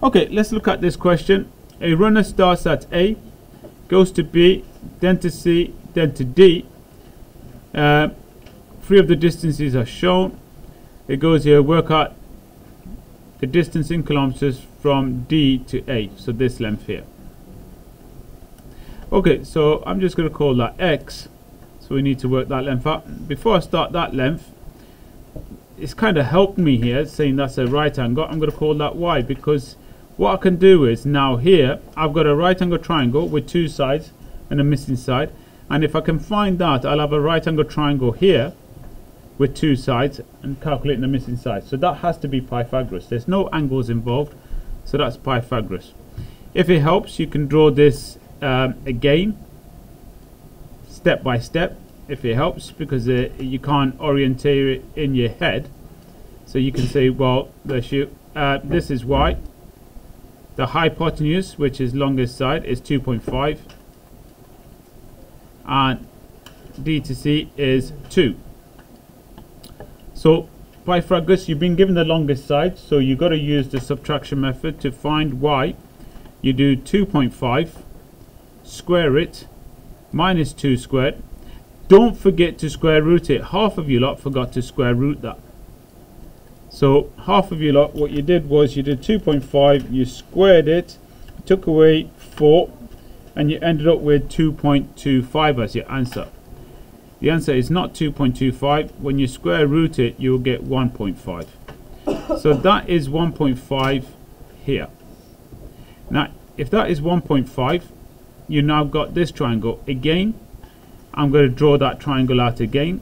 Okay, let's look at this question. A runner starts at A, goes to B, then to C, then to D. Three of the distances are shown. It goes here, work out the distance in kilometers from D to A, so this length here. Okay, so I'm just going to call that X, so we need to work that length out. Before I start that length, it's kind of helped me here, saying that's a right angle. I'm going to call that Y, because what I can do is, now here I've got a right angle triangle with two sides and a missing side, and if I can find that, I'll have a right angle triangle here with two sides and calculating the missing side. So that has to be Pythagoras. There's no angles involved, so that's Pythagoras. If it helps, you can draw this again step by step, if it helps, because you can't orientate it in your head. So you can say, well, this is Y. The hypotenuse, which is longest side, is 2.5, and D to C is 2. So Pythagoras, you've been given the longest side, so you've got to use the subtraction method to find Y. You do 2.5, square it, minus 2 squared. Don't forget to square root it. Half of you lot forgot to square root that. So half of you lot, what you did was you did 2.5, you squared it, took away 4, and you ended up with 2.25 as your answer. The answer is not 2.25. When you square root it, you'll get 1.5. So that is 1.5 here. Now, if that is 1.5, you now got this triangle. Again, I'm going to draw that triangle out again,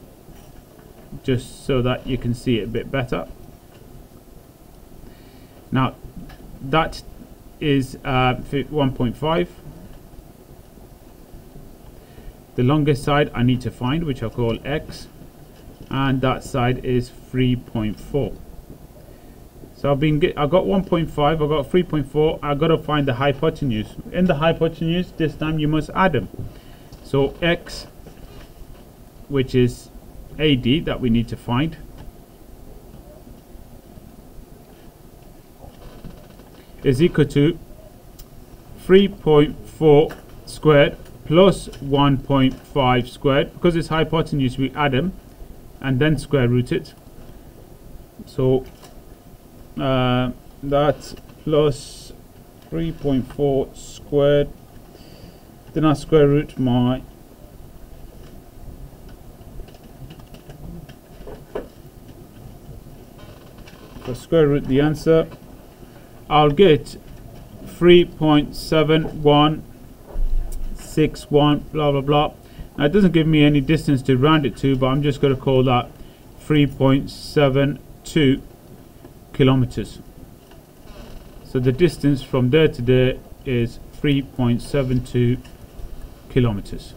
just so that you can see it a bit better. Now, that is 1.5. The longest side I need to find, which I'll call X, and that side is 3.4. So I got 1.5, I got 3.4. I got to find the hypotenuse. In the hypotenuse, this time you must add them. So X, which is AD, that we need to find, is equal to 3.4 squared plus 1.5 squared. Because it's hypotenuse, we add them and then square root it. So that's plus 3.4 squared. Then I square root my square root the answer. I'll get 3.7161 blah blah blah. Now it doesn't give me any distance to round it to, but I'm just going to call that 3.72 kilometers. So the distance from there to there is 3.72 kilometers.